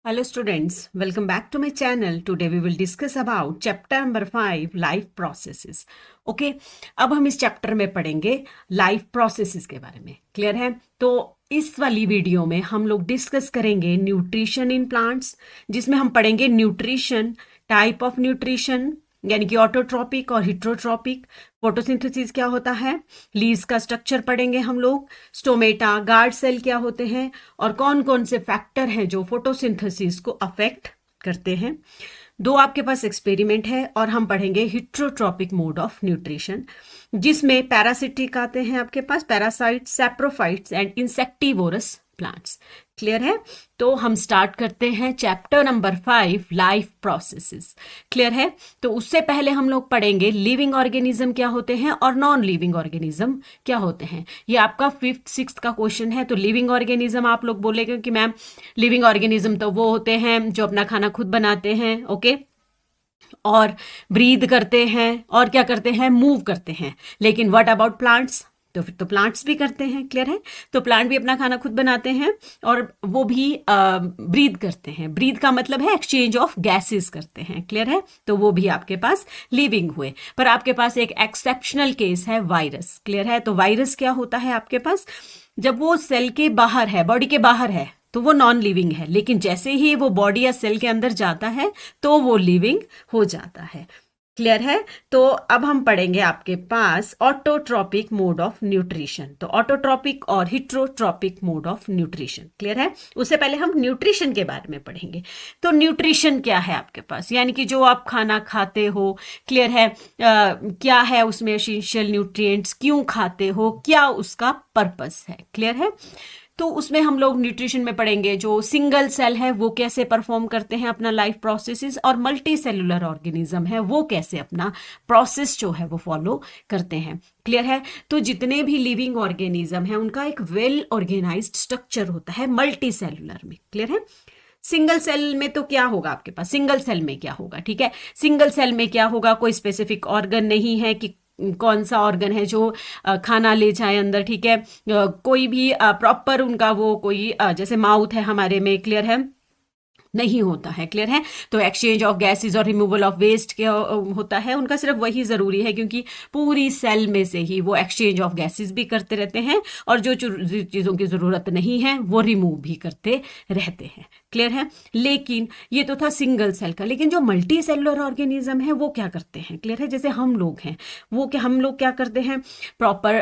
Hello students, welcome back to my channel. Today we will discuss about chapter number 5 life processes. Okay, अब हम इस chapter में पढ़ेंगे life processes के बारे में. क्लियर है? तो इस वाली वीडियो में हम लोग डिस्कस करेंगे न्यूट्रिशन इन प्लांट्स, जिसमें हम पढ़ेंगे न्यूट्रिशन, टाइप ऑफ न्यूट्रिशन यानी कि ऑटोट्रॉपिक और हिट्रोट्रॉपिक, फोटोसिंथेसिस क्या होता है, लीव्स का स्ट्रक्चर पढ़ेंगे हम लोग, स्टोमेटा, गार्ड सेल क्या होते हैं और कौन कौन से फैक्टर हैं जो फोटोसिंथेसिस को अफेक्ट करते हैं. दो आपके पास एक्सपेरिमेंट है और हम पढ़ेंगे हिट्रोट्रॉपिक मोड ऑफ न्यूट्रिशन, जिसमें पैरासिटिक आते हैं आपके पास, parasites, saprophytes and insectivorous plants. Clear है? तो हम स्टार्ट करते हैं chapter number 5 life processes. Clear है? तो उससे पहले हम लोग पढ़ेंगे लिविंग ऑर्गेनिज्म क्या होते हैं और नॉन लिविंग ऑर्गेनिज्म क्या होते हैं. ये आपका 5th 6th का क्वेश्चन है. तो लिविंग ऑर्गेनिज्म आप लोग बोलेंगे कि मैम लिविंग ऑर्गेनिज्म तो वो होते हैं जो अपना खाना खुद बनाते हैं, ओके, और ब्रीद करते हैं और क्या करते हैं, मूव करते हैं. लेकिन व्हाट अबाउट प्लांट्स? तो फिर तो प्लांट्स भी करते हैं. क्लियर है? तो प्लांट भी अपना खाना खुद बनाते हैं और वो भी ब्रीद करते हैं. ब्रीद का मतलब है एक्सचेंज ऑफ गैसेस करते हैं. क्लियर है? तो वो भी आपके पास लिविंग हुए. पर आपके पास एक एक्सेप्शनल केस है वायरस. क्लियर है? तो वायरस क्या होता है आपके पास, जब वो सेल के बाहर है, बॉडी के बाहर है, तो वो नॉन लिविंग है. लेकिन जैसे ही वो बॉडी या सेल के अंदर जाता है तो वो लिविंग हो जाता है. क्लियर है? तो अब हम पढ़ेंगे आपके पास ऑटोट्रॉपिक मोड ऑफ न्यूट्रिशन. तो ऑटोट्रॉपिक और heterotrophic mode of nutrition. Clear है? उससे पहले हम न्यूट्रिशन के बारे में पढ़ेंगे. तो न्यूट्रिशन क्या है आपके पास, यानी कि जो आप खाना खाते हो. क्लियर है? क्या है उसमें एसेंशियल न्यूट्रिएंट्स, क्यों खाते हो, क्या उसका पर्पस है. क्लियर है? तो उसमें हम लोग न्यूट्रिशन में पढ़ेंगे जो सिंगल सेल है वो कैसे परफॉर्म करते हैं अपना लाइफ प्रोसेसेस, और मल्टी सेलुलर ऑर्गेनिज्म है वो कैसे अपना प्रोसेस जो है वो फॉलो करते हैं. क्लियर है? तो जितने भी लिविंग ऑर्गेनिज्म है उनका एक वेल ऑर्गेनाइज्ड स्ट्रक्चर होता है मल्टी सेलुलर में. क्लियर है? सिंगल सेल में तो क्या होगा आपके पास, सिंगल सेल में क्या होगा, ठीक है, सिंगल सेल में क्या होगा, कोई स्पेसिफिक ऑर्गन नहीं है कि कौन सा ऑर्गन है जो खाना ले जाए अंदर. ठीक है? कोई भी प्रॉपर उनका वो कोई जैसे माउथ है हमारे में, क्लियर है, नहीं होता है. क्लियर है? तो एक्सचेंज ऑफ गैसेस और रिमूवल ऑफ वेस्ट क्या होता है उनका, सिर्फ वही जरूरी है क्योंकि पूरी सेल में से ही वो एक्सचेंज ऑफ गैसेस भी करते रहते हैं और जो चीज़ों की ज़रूरत नहीं है वो रिमूव भी करते रहते हैं. क्लियर है? लेकिन ये तो था सिंगल सेल का. लेकिन जो मल्टी सेलुलर ऑर्गेनिज्म है वो क्या करते हैं. क्लियर है? जैसे हम लोग हैं, वो क्या, हम लोग क्या करते हैं, प्रॉपर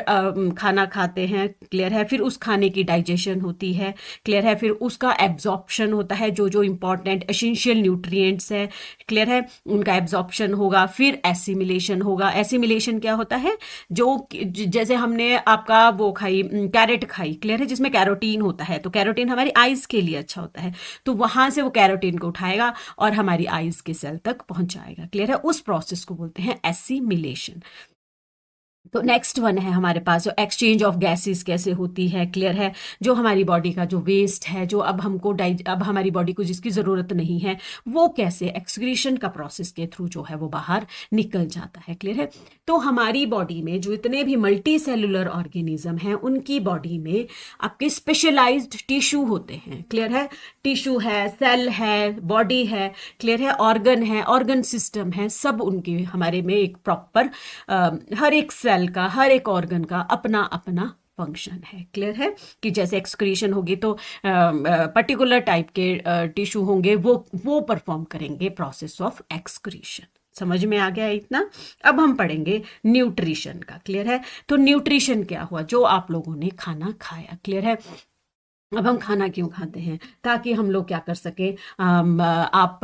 खाना खाते हैं. क्लियर है? फिर उस खाने की डाइजेशन होती है. क्लियर है? फिर उसका एब्जॉर्प्शन होता है, जो जो इंपॉर्टेंट एसेंशियल न्यूट्रिएंट्स है. क्लियर है? उनका एब्जॉर्प्शन होगा. फिर एसिमिलेशन होगा. एसिमिलेशन क्या होता है, जो जैसे हमने आपका वो खाई, कैरेट खाई. क्लियर है? जिसमें कैरोटीन होता है, तो कैरोटीन हमारी आईज के लिए अच्छा होता है, तो वहां से वो कैरोटीन को उठाएगा और हमारी आईज के सेल तक पहुंचाएगा. क्लियर है? उस प्रोसेस को बोलते हैं एसिमिलेशन. तो नेक्स्ट वन है हमारे पास जो एक्सचेंज ऑफ गैसेस कैसे होती है. क्लियर है? जो हमारी बॉडी का जो वेस्ट है, जो अब हमको अब हमारी बॉडी को जिसकी ज़रूरत नहीं है, वो कैसे एक्सक्रीशन का प्रोसेस के थ्रू जो है वो बाहर निकल जाता है. क्लियर है? तो हमारी बॉडी में जो इतने भी मल्टी सेलुलर ऑर्गेनिज्म हैं उनकी बॉडी में आपके स्पेशलाइज्ड टिश्यू होते हैं. क्लियर है? टिश्यू है, सेल है, बॉडी है. क्लियर है? ऑर्गन है, ऑर्गन सिस्टम है, सब उनके हमारे में एक प्रॉपर हर एक सेल का, हर एक ऑर्गन का अपना अपना फंक्शन है. क्लियर है? कि जैसे एक्सक्रीशन होगी तो पर्टिकुलर टाइप के टिश्यू होंगे, वो परफॉर्म करेंगे प्रोसेस ऑफ एक्सक्रीशन. समझ में आ गया इतना? अब हम पढ़ेंगे न्यूट्रिशन का. क्लियर है? तो न्यूट्रिशन क्या हुआ, जो आप लोगों ने खाना खाया. क्लियर है? अब हम खाना क्यों खाते हैं, ताकि हम लोग क्या कर सके, आप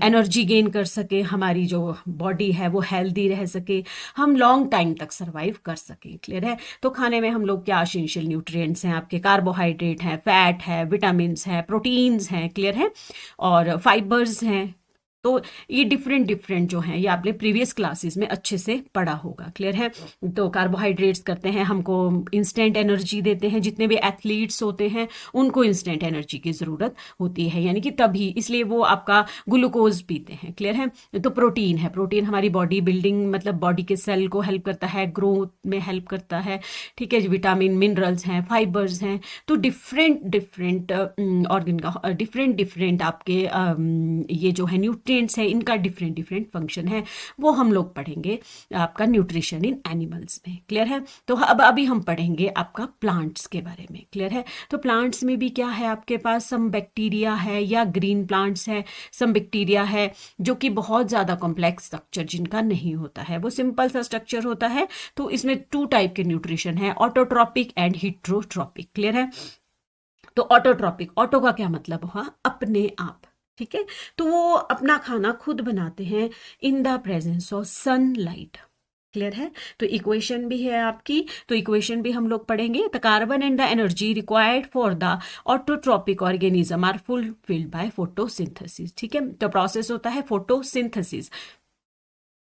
एनर्जी गेन कर सके, हमारी जो बॉडी है वो हेल्दी रह सके, हम लॉन्ग टाइम तक सरवाइव कर सकें. क्लियर है? तो खाने में हम लोग क्या एसेंशियल न्यूट्रिएंट्स हैं आपके, कार्बोहाइड्रेट है, फैट है, विटामिन्स है, प्रोटीन्स हैं. क्लियर है? और फाइबर्स हैं. तो ये डिफरेंट डिफरेंट जो हैं ये आपने प्रीवियस क्लासेस में अच्छे से पढ़ा होगा। क्लियर है? तो कार्बोहाइड्रेट्स करते हैं हमको इंस्टेंट एनर्जी देते हैं, जितने भी एथलीट्स होते हैं उनको इंस्टेंट एनर्जी की ज़रूरत होती है, यानी कि तभी इसलिए वो आपका ग्लूकोज पीते हैं। क्लियर है? तो प्रोटीन है, प्रोटीन हमारी बॉडी बिल्डिंग मतलब बॉडी के सेल को हेल्प करता है, ग्रोथ में हेल्प करता है। ठीक है? विटामिन मिनरल्स हैं, फाइबर्स हैं, तो डिफरेंट डिफरेंट ऑर्गन का डिफरेंट डिफरेंट आपके ये जो है न्यूट्रिएंट्स हैं इनका डिफरेंट डिफरेंट फंक्शन है, वो हम लोग पढ़ेंगे आपका न्यूट्रिशन इन एनिमल्स में। क्लियर है? तो अब अभी हम पढ़ेंगे आपका प्लांट्स के बारे में। क्लियर है? तो प्लांट्स में भी क्या है आपके पास, सम बैक्टीरिया है या ग्रीन प्लांट्स है, सम बैक्टीरिया है जो कि बहुत ज़्यादा कॉम्प्लेक्स स्ट्रक्चर जिनका नहीं होता है, वो सिंपल सा स्ट्रक्चर होता है। तो इसमें 2 टाइप के न्यूट्रिशन है, ऑटोट्रॉपिक एंड हिट्रोट्रॉपिक। क्लियर है? तो ऑटोट्रॉपिक, ऑटो का क्या मतलब हुआ, अपने आप। ठीक है? तो वो अपना खाना खुद बनाते हैं in the presence of sunlight. Clear है? तो इक्वेशन भी है आपकी, तो इक्वेशन भी हम लोग पढ़ेंगे। The carbon and the energy required for the autotrophic organism are fulfilled by photosynthesis. ठीक है? तो प्रोसेस होता है फोटोसिंथेसिस।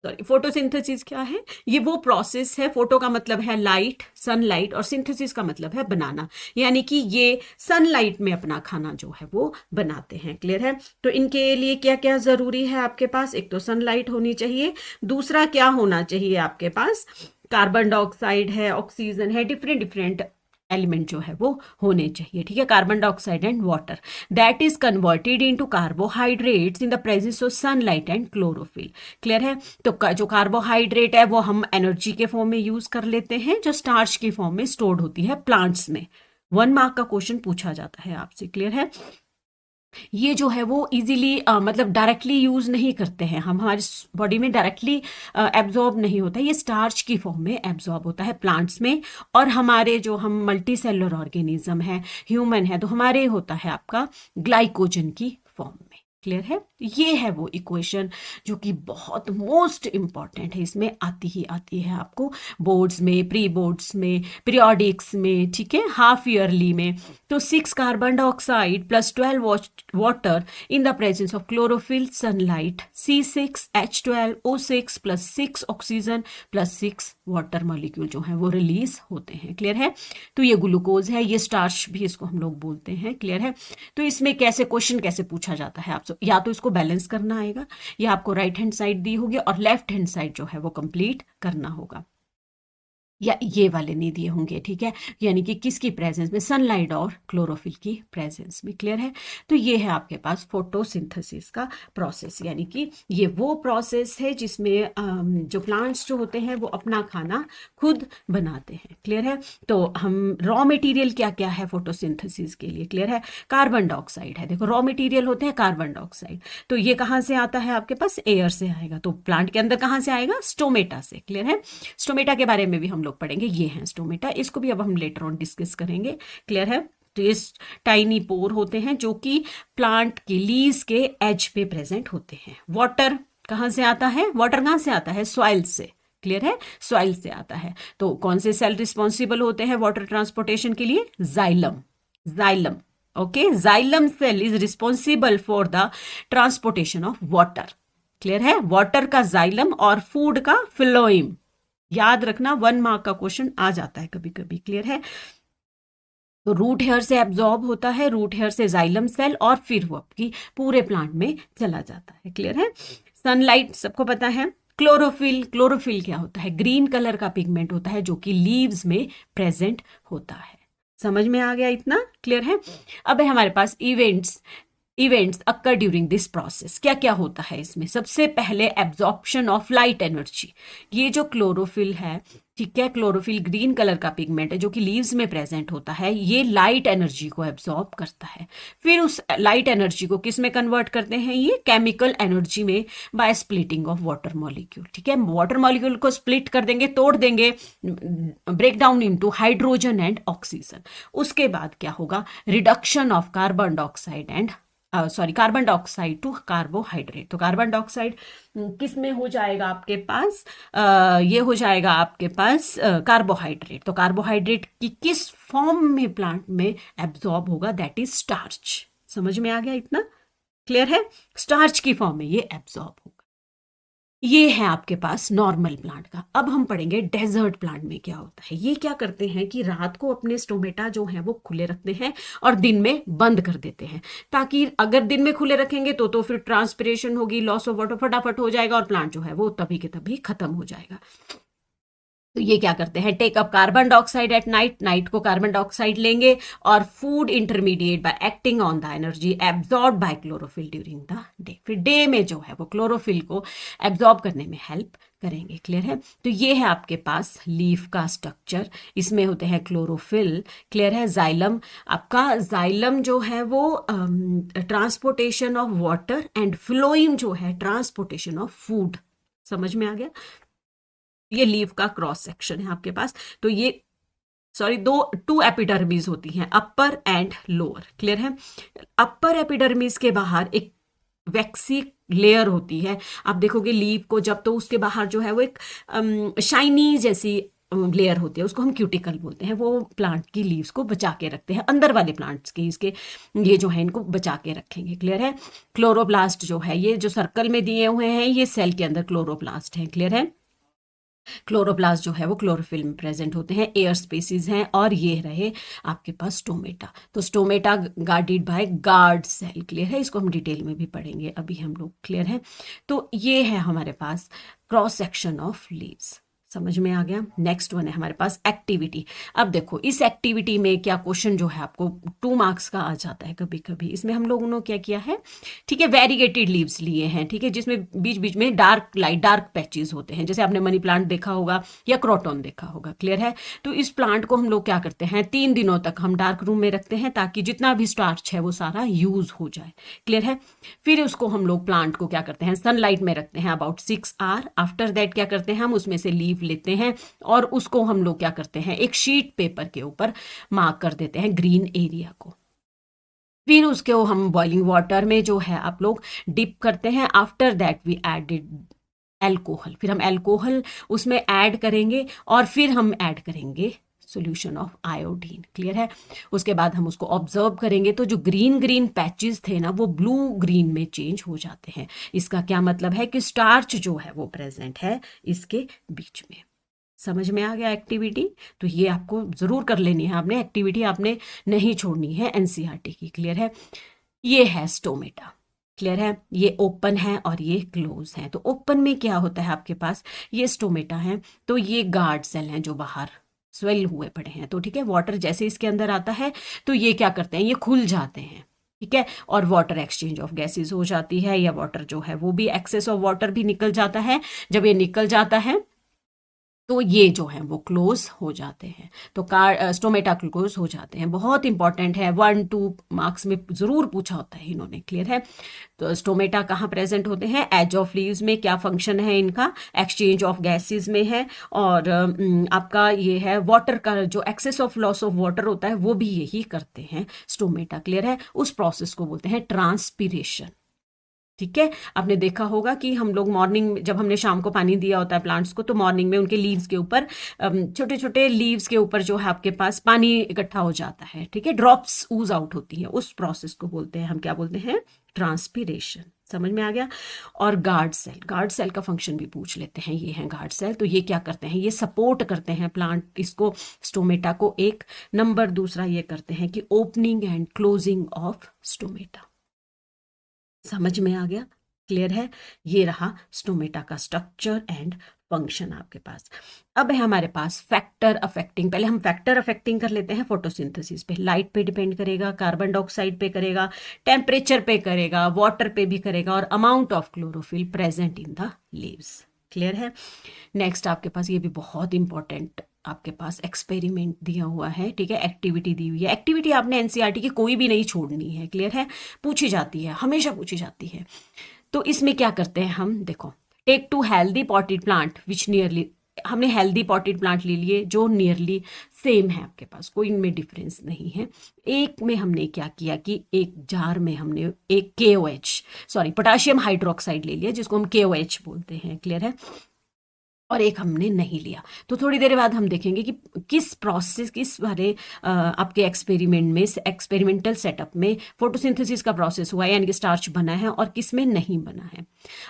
सॉरी, फोटोसिंथेसिस क्या है? ये वो प्रोसेस है, फोटो का मतलब है लाइट, सनलाइट, और सिंथेसिस का मतलब है बनाना, यानी कि ये सनलाइट में अपना खाना जो है वो बनाते हैं। क्लियर है? तो इनके लिए क्या क्या जरूरी है आपके पास, एक तो सनलाइट होनी चाहिए, दूसरा क्या होना चाहिए आपके पास, कार्बन डाइऑक्साइड है, ऑक्सीजन है, डिफरेंट डिफरेंट एलिमेंट जो है वो होने चाहिए। ठीक है? Carbon dioxide and water that is converted into carbohydrates in the presence of sunlight and chlorophyll. Clear है? तो जो कार्बोहाइड्रेट है वो हम एनर्जी के फॉर्म में यूज कर लेते हैं, जो स्टार्च की फॉर्म में स्टोर्ड होती है प्लांट्स में। 1 मार्क का क्वेश्चन पूछा जाता है आपसे। क्लियर है? ये जो है वो इजीली मतलब डायरेक्टली यूज नहीं करते हैं हम, हमारी बॉडी में डायरेक्टली एब्जॉर्ब नहीं होता है, ये स्टार्च की फॉर्म में एब्जॉर्ब होता है प्लांट्स में। और हमारे जो हम मल्टी सेलुलर ऑर्गेनिज्म है, ह्यूमन है, तो हमारे होता है आपका ग्लाइकोजन की फॉर्म में। क्लियर है? ये है वो इक्वेशन जो कि बहुत मोस्ट इंपॉर्टेंट है, इसमें आती ही आती है आपको बोर्ड्स में, प्री बोर्ड्स में, पीरियोडिक्स में। ठीक है? हाफ ईयरली में। तो 6 carbon dioxide plus 12 water in the presence of chlorophyll, sunlight, C6H12O6 plus 6 oxygen plus 6 water molecule जो है वो रिलीज होते हैं। क्लियर है? तो ये ग्लूकोज है, ये स्टार्च भी इसको हम लोग बोलते हैं। क्लियर है? तो इसमें कैसे क्वेश्चन कैसे पूछा जाता है आपसे, या तो इसको बैलेंस करना आएगा, या आपको राइट हैंड साइड दी होगी और लेफ्ट हैंड साइड जो है वो कंप्लीट करना होगा, या ये वाले नहीं दिए होंगे। ठीक है? यानी कि किसकी प्रेजेंस में, सनलाइट और क्लोरोफिल की प्रेजेंस में। क्लियर है? तो ये है आपके पास फोटोसिंथेसिस का प्रोसेस, यानी कि ये वो प्रोसेस है जिसमें जो प्लांट्स जो होते हैं वो अपना खाना खुद बनाते हैं। क्लियर है? तो हम रॉ मटेरियल क्या क्या है फोटोसिंथेसिस के लिए, क्लियर है? कार्बन डाइऑक्साइड है, देखो रॉ मटेरियल होते हैं कार्बन डाइऑक्साइड, तो ये कहाँ से आता है आपके पास, एयर से आएगा। तो प्लांट के अंदर कहाँ से आएगा, स्टोमेटा से। क्लियर है? स्टोमेटा के बारे में भी हम लोग पढ़ेंगे, ये है स्टोमेटा, इसको भी अब हम लेटर ऑन डिस्कस करेंगे। क्लियर है? तो ये टाइनी पोर होते हैं जो कि प्लांट के लीव्स के एज पे प्रेजेंट होते हैं। वाटर कहाँ से आता है, वाटर कहाँ से आता है, सॉइल से। क्लियर है? सॉइल से आता है। तो कौन से सेल रिस्पॉन्सिबल होते हैं वाटर ट्रांसपोर्टेशन के लिए, xylem. Xylem, okay, xylem cell is responsible for the transportation of water. Clear है? वाटर का जाइलम और फूड का फिलोइम। याद रखना, 1 मार्क का क्वेश्चन आ जाता है कभी कभी। क्लियर है? तो रूट हेयर से एब्जॉर्ब होता है, रूट हेयर से जाइलम सेल, और फिर वो आपकी पूरे प्लांट में चला जाता है। क्लियर है? सनलाइट सबको पता है। क्लोरोफिल, क्लोरोफिल क्या होता है, ग्रीन कलर का पिगमेंट होता है जो कि लीव्स में प्रेजेंट होता है। समझ में आ गया इतना? क्लियर है? अब है हमारे पास events occur during this process. क्या क्या होता है इसमें, सबसे पहले एब्जॉर्प्शन ऑफ लाइट एनर्जी। ये जो क्लोरोफिल है, ठीक है, क्लोरोफिल ग्रीन कलर का पिगमेंट है जो कि लीव्स में प्रेजेंट होता है, ये लाइट एनर्जी को एब्जॉर्ब करता है। फिर उस लाइट एनर्जी को किस में कन्वर्ट करते हैं, ये केमिकल एनर्जी में, by splitting of water molecule. ठीक है? वाटर मॉलिक्यूल को स्प्लिट कर देंगे, तोड़ देंगे, break down into hydrogen and oxygen. उसके बाद क्या होगा, reduction of carbon dioxide and carbon dioxide to carbohydrate. तो कार्बन डाइऑक्साइड किस में हो जाएगा आपके पास, ये हो जाएगा आपके पास कार्बोहाइड्रेट। तो कार्बोहाइड्रेट की किस फॉर्म में प्लांट में एब्जॉर्ब होगा, दैट इज स्टार्च। समझ में आ गया इतना? क्लियर है? स्टार्च की फॉर्म में ये एब्जॉर्ब होगा। ये है आपके पास नॉर्मल प्लांट का। अब हम पढ़ेंगे डेजर्ट प्लांट में क्या होता है। ये क्या करते हैं कि रात को अपने स्टोमेटा जो है वो खुले रखते हैं और दिन में बंद कर देते हैं, ताकि अगर दिन में खुले रखेंगे तो फिर ट्रांसपिरेशन होगी, लॉस ऑफ वाटर फटाफट हो जाएगा और प्लांट जो है वो तभी के तभी खत्म हो जाएगा। तो ये क्या करते हैं, take up carbon dioxide at night, night को कार्बन डाइऑक्साइड लेंगे और food intermediate by acting on the energy absorb by chlorophyll during the day. फिर डे में जो है वो क्लोरोफिल को एब्जॉर्ब करने में हेल्प करेंगे। क्लियर है? तो ये है आपके पास लीफ का स्ट्रक्चर, इसमें होते हैं क्लोरोफिल। क्लियर है? जाइलम, आपका जाइलम जो है वो transportation of water and phloem जो है ट्रांसपोर्टेशन ऑफ फूड। समझ में आ गया? ये लीफ का क्रॉस सेक्शन है आपके पास। तो ये टू एपिडर्मिस होती हैं, अपर एंड लोअर। क्लियर है? अपर एपिडर्मिस के बाहर एक वैक्सी लेयर होती है। आप देखोगे लीफ को जब, तो उसके बाहर जो है वो एक शाइनी जैसी लेयर होती है, उसको हम क्यूटिकल बोलते हैं। वो प्लांट की लीव्स को बचा के रखते हैं, अंदर वाले प्लांट्स की इसके ये जो है इनको बचा के रखेंगे। क्लियर है? क्लोरोप्लास्ट जो है, ये जो सर्कल में दिए हुए हैं ये सेल के अंदर क्लोरोप्लास्ट है। क्लियर है? क्लोरोप्लास्ट जो है वो क्लोरोफिल में प्रेजेंट होते हैं, एयर स्पेसीज हैं। और ये रहे आपके पास स्टोमेटा। तो stomata guarded by guard cell. Clear है? इसको हम डिटेल में भी पढ़ेंगे अभी हम लोग। क्लियर है? तो ये है हमारे पास क्रॉस सेक्शन ऑफ लीव्स। समझ में आ गया? नेक्स्ट वन है हमारे पास एक्टिविटी। अब देखो इस एक्टिविटी में क्या क्वेश्चन जो है आपको 2 मार्क्स का आ जाता है कभी कभी। इसमें हम लोगों ने क्या किया है, ठीक है, वेरीगेटेड लीव्स लिए हैं, ठीक है, जिसमें बीच बीच में डार्क लाइट डार्क पैचेस होते हैं, जैसे आपने मनी प्लांट देखा होगा या क्रोटॉन देखा होगा। क्लियर है? तो इस प्लांट को हम लोग क्या करते हैं, 3 दिनों तक हम डार्क रूम में रखते हैं ताकि जितना भी स्टार्च है वो सारा यूज हो जाए। क्लियर है? फिर उसको हम लोग प्लांट को क्या करते हैं, सनलाइट में रखते हैं अबाउट 6 आवर। आफ्टर दैट क्या करते हैं, हम उसमें से लीव लेते हैं और उसको हम लोग क्या करते हैं, एक शीट पेपर के ऊपर मार्क कर देते हैं ग्रीन एरिया को। फिर उसके हम बॉइलिंग वाटर में जो है आप लोग डिप करते हैं। After that we added alcohol. फिर हम एल्कोहल उसमें ऐड करेंगे और फिर हम ऐड करेंगे सॉल्यूशन ऑफ आयोडीन। क्लियर है? उसके बाद हम उसको ऑब्जर्व करेंगे तो जो ग्रीन ग्रीन पैचेस थे ना वो ब्लू ग्रीन में चेंज हो जाते हैं। इसका क्या मतलब है कि स्टार्च जो है वो प्रेजेंट है इसके बीच में। समझ में आ गया एक्टिविटी? तो ये आपको जरूर कर लेनी है, आपने एक्टिविटी आपने नहीं छोड़नी है एनसीईआरटी की। क्लियर है? ये है स्टोमेटा। क्लियर है? ये ओपन है और ये क्लोज है। तो ओपन में क्या होता है आपके पास, ये स्टोमेटा है तो ये गार्ड सेल हैं जो बाहर स्वेल हुए पड़े हैं। तो ठीक है, वाटर जैसे इसके अंदर आता है तो ये क्या करते हैं, ये खुल जाते हैं। ठीक है? और वाटर एक्सचेंज ऑफ गैसेस हो जाती है, या वाटर जो है वो भी एक्सेस ऑफ वाटर भी निकल जाता है। जब ये निकल जाता है तो ये जो है वो क्लोज हो जाते हैं। तो स्टोमेटा क्लोज हो जाते हैं। बहुत इंपॉर्टेंट है, 1-2 मार्क्स में जरूर पूछा होता है इन्होंने। क्लियर है? तो स्टोमेटा कहाँ प्रेजेंट होते हैं, एज ऑफ लीव्स में। क्या फंक्शन है इनका, एक्सचेंज ऑफ गैसेस में है। और आपका ये है वाटर का जो excess of loss of water होता है वो भी यही करते हैं स्टोमेटा। क्लियर है? उस प्रोसेस को बोलते हैं ट्रांसपीरेशन। ठीक है? आपने देखा होगा कि हम लोग मॉर्निंग जब हमने शाम को पानी दिया होता है प्लांट्स को, तो मॉर्निंग में उनके लीव्स के ऊपर छोटे छोटे लीव्स के ऊपर जो है आपके पास पानी इकट्ठा हो जाता है। ठीक है? ड्रॉप्स ऊज आउट होती है, उस प्रोसेस को बोलते हैं हम, क्या बोलते हैं, ट्रांसपीरेशन। समझ में आ गया? और गार्ड सेल, गार्ड सेल का फंक्शन भी पूछ लेते हैं। ये है गार्ड सेल। तो ये क्या करते हैं, ये सपोर्ट करते हैं प्लांट इसको, स्टोमेटा को। एक नंबर दूसरा ये करते हैं कि opening and closing of stomata. समझ में आ गया? क्लियर है? ये रहा स्टोमेटा का स्ट्रक्चर एंड फंक्शन आपके पास। अब है हमारे पास फैक्टर अफेक्टिंग। पहले हम फैक्टर अफेक्टिंग कर लेते हैं। फोटोसिंथेसिस पे, लाइट पे डिपेंड करेगा, कार्बन डाइऑक्साइड पे करेगा, टेम्परेचर पे करेगा, वाटर पे भी करेगा, और amount of chlorophyll present in the leaves. Clear है? नेक्स्ट आपके पास ये भी बहुत इंपॉर्टेंट आपके पास एक्सपेरिमेंट दिया हुआ है। ठीक है? एक्टिविटी दी हुई है। एक्टिविटी आपने एनसीईआरटी की कोई भी नहीं छोड़नी है। क्लियर है? पूछी जाती है, हमेशा पूछी जाती है। तो इसमें क्या करते हैं हम, देखो, take 2 healthy potted plant which nearly, हमने हेल्दी पॉटेड प्लांट ले लिए जो नियरली सेम है आपके पास, कोई इनमें डिफरेंस नहीं है। एक में हमने क्या किया कि एक जार में हमने एक KOH, सॉरी, पोटाशियम हाइड्रोक्साइड ले लिया जिसको हम KOH बोलते हैं। क्लियर है? और एक हमने नहीं लिया। तो थोड़ी देर बाद हम देखेंगे कि किस प्रोसेस, किस वाले आपके एक्सपेरिमेंट में, एक्सपेरिमेंटल सेटअप में फोटोसिंथेसिस का प्रोसेस हुआ है, यानी कि स्टार्च बना है, और किस में नहीं बना है।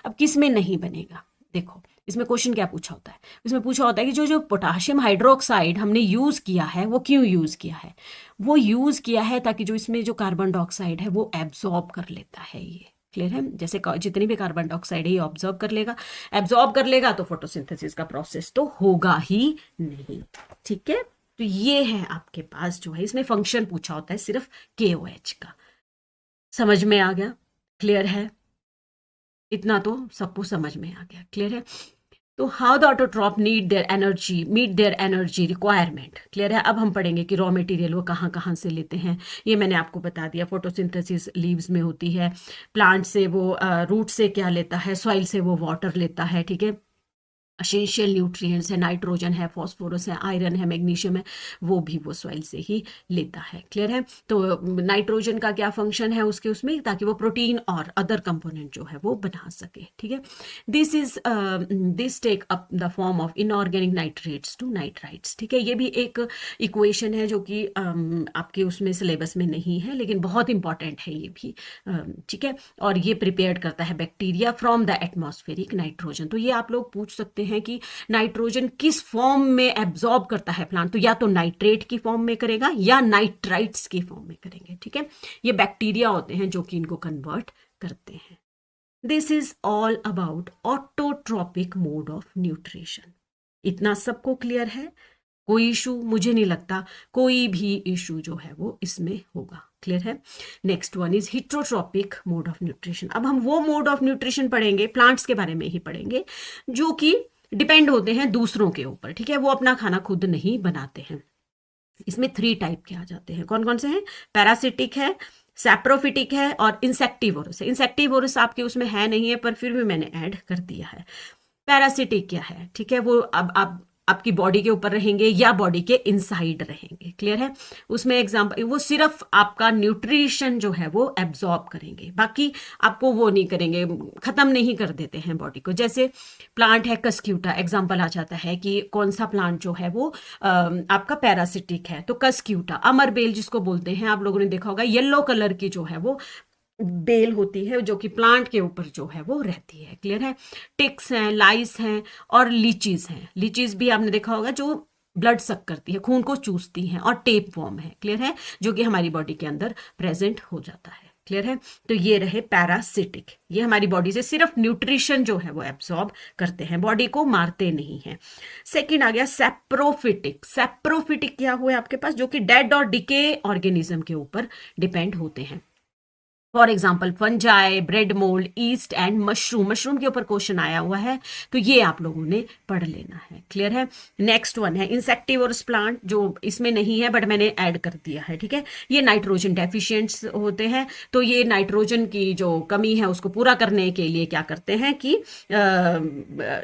अब किस में नहीं बनेगा, देखो इसमें क्वेश्चन क्या पूछा होता है, इसमें पूछा होता है कि जो जो पोटाशियम हाइड्रोक्साइड हमने यूज़ किया है वो क्यों यूज़ किया है। वो यूज़ किया है ताकि जो इसमें जो कार्बन डाइऑक्साइड है वो एब्जॉर्ब कर लेता है। ये क्लियर है, जैसे जितनी भी कार्बन डाइऑक्साइड है ये ऑब्जॉर्ब कर लेगा, एब्जॉर्ब कर लेगा, तो फोटोसिंथेसिस का प्रोसेस तो होगा ही नहीं। ठीक है, तो ये है आपके पास जो है, इसमें फंक्शन पूछा होता है सिर्फ KOH का। समझ में आ गया, क्लियर है, इतना तो सबको समझ में आ गया, क्लियर है। तो how the autotroph need their energy, meet their energy requirement, clear है। अब हम पढ़ेंगे कि रॉ मटेरियल वो कहाँ कहाँ से लेते हैं, ये मैंने आपको बता दिया। फोटोसिंथेसिस लीव्स में होती है, प्लांट से वो रूट से क्या लेता है, सॉइल से वो वाटर लेता है, ठीक है। एसेंशियल न्यूट्रिएंट्स है, नाइट्रोजन है, फॉस्फोरस है, आयरन है, मैग्नीशियम है, वो भी वो सॉइल से ही लेता है, क्लियर है। तो नाइट्रोजन का क्या फंक्शन है उसके उसमें, ताकि वो प्रोटीन और अदर कंपोनेंट जो है वो बना सके, ठीक है। This take up the form of inorganic nitrates to nitrites, ठीक है। ये भी एक इक्वेशन है जो कि आपके उसमें सिलेबस में नहीं है, लेकिन बहुत इंपॉर्टेंट है ये भी, ठीक है। और ये प्रिपेयर करता है bacteria from the atmospheric nitrogen. तो ये आप लोग पूछ सकते हैं कि नाइट्रोजन किस फॉर्म में एब्जॉर्ब करता है प्लांट, तो या तो नाइट्रेट की फॉर्म में करेगा या नाइट्राइट्स की फॉर्म में करेंगे, ठीक है। ये बैक्टीरिया होते हैं जो कि इनको कन्वर्ट करते हैं। This is all about autotrophic mode of nutrition. इतना सबको क्लियर है, कोई इशू, मुझे नहीं लगता कोई भी इशू जो है वो इसमें होगा, क्लियर है। Next one is heterotrophic mode of nutrition. अब हम वो मोड ऑफ न्यूट्रिशन पढ़ेंगे, प्लांट्स के बारे में ही पढ़ेंगे, जो कि डिपेंड होते हैं दूसरों के ऊपर, ठीक है। वो अपना खाना खुद नहीं बनाते हैं। इसमें 3 टाइप के आ जाते हैं, कौन कौन से हैं, पैरासिटिक है, सैप्रोफिटिक है और इंसेक्टिवोरस है। इंसेक्टिवोरस आपके उसमें है नहीं है, पर फिर भी मैंने ऐड कर दिया है। पैरासिटिक क्या है, ठीक है, वो अब आप आपकी बॉडी के ऊपर रहेंगे या बॉडी के इनसाइड रहेंगे, क्लियर है। उसमें एग्जांपल, वो सिर्फ आपका न्यूट्रिशन जो है वो एब्जॉर्ब करेंगे, बाकी आपको वो नहीं करेंगे, खत्म नहीं कर देते हैं बॉडी को। जैसे प्लांट है कस्क्यूटा, एग्जांपल आ जाता है कि कौन सा प्लांट जो है वो आपका पैरासिटिक है, तो कस्क्यूटा। अमरबेल जिसको बोलते हैं, आप लोगों ने देखा होगा, येलो कलर की जो है वो बेल होती है जो कि प्लांट के ऊपर जो है वो रहती है, क्लियर है। टिक्स हैं, लाइस हैं और लीचीज हैं। लीचीज भी आपने देखा होगा जो ब्लड सक करती है, खून को चूसती हैं, और टेप वॉर्म है, क्लियर है, जो कि हमारी बॉडी के अंदर प्रेजेंट हो जाता है, क्लियर है। तो ये रहे पैरासिटिक, ये हमारी बॉडी से सिर्फ न्यूट्रिशन जो है वो एब्सॉर्ब करते हैं, बॉडी को मारते नहीं हैं। सेकंड आ गया सैप्रोफिटिक। सैप्रोफिटिक क्या हुआ आपके पास, जो कि डेड और डिके ऑर्गेनिज्म के ऊपर डिपेंड होते हैं। For example fungi, bread mould, east and mushroom. Mushroom के ऊपर क्वेश्चन आया हुआ है, तो ये आप लोगों ने पढ़ लेना है, क्लियर है। नेक्स्ट वन है इंसेक्टिवोरस प्लांट, जो इसमें नहीं है बट मैंने ऐड कर दिया है, ठीक है। ये नाइट्रोजन डेफिशिएंट्स होते हैं, तो ये नाइट्रोजन की जो कमी है उसको पूरा करने के लिए क्या करते हैं कि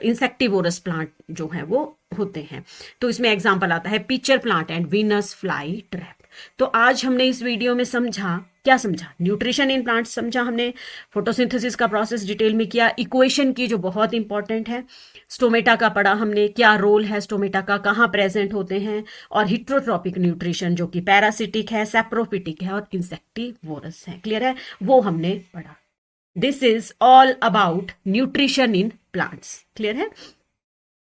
इंसेक्टिवोरस प्लांट जो है वो होते हैं। तो इसमें एग्जाम्पल आता है pitcher plant and Venus fly trap. तो आज हमने इस वीडियो में समझा, क्या समझा, न्यूट्रिशन इन प्लांट्स समझा हमने, फोटोसिंथेसिस का प्रोसेस डिटेल में किया, इक्वेशन की जो बहुत इंपॉर्टेंट है, स्टोमेटा का पढ़ा हमने, क्या रोल है स्टोमेटा का, कहाँ प्रेजेंट होते हैं, और हिट्रोट्रॉपिक न्यूट्रिशन जो कि पैरासिटिक है, सैप्रोफिटिक है और इंसेक्टिवोरस है, क्लियर है, वो हमने पढ़ा। This is all about nutrition in plants, clear है।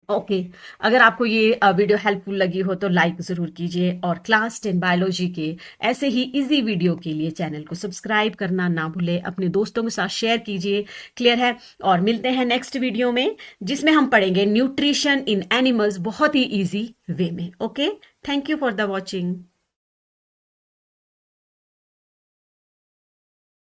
ओके अगर आपको ये वीडियो हेल्पफुल लगी हो तो लाइक ज़रूर कीजिए, और क्लास 10 बायोलॉजी के ऐसे ही इजी वीडियो के लिए चैनल को सब्सक्राइब करना ना भूलें, अपने दोस्तों के साथ शेयर कीजिए, क्लियर है। और मिलते हैं नेक्स्ट वीडियो में, जिसमें हम पढ़ेंगे न्यूट्रिशन इन एनिमल्स बहुत ही ईजी वे में। Okay, thank you for the watching.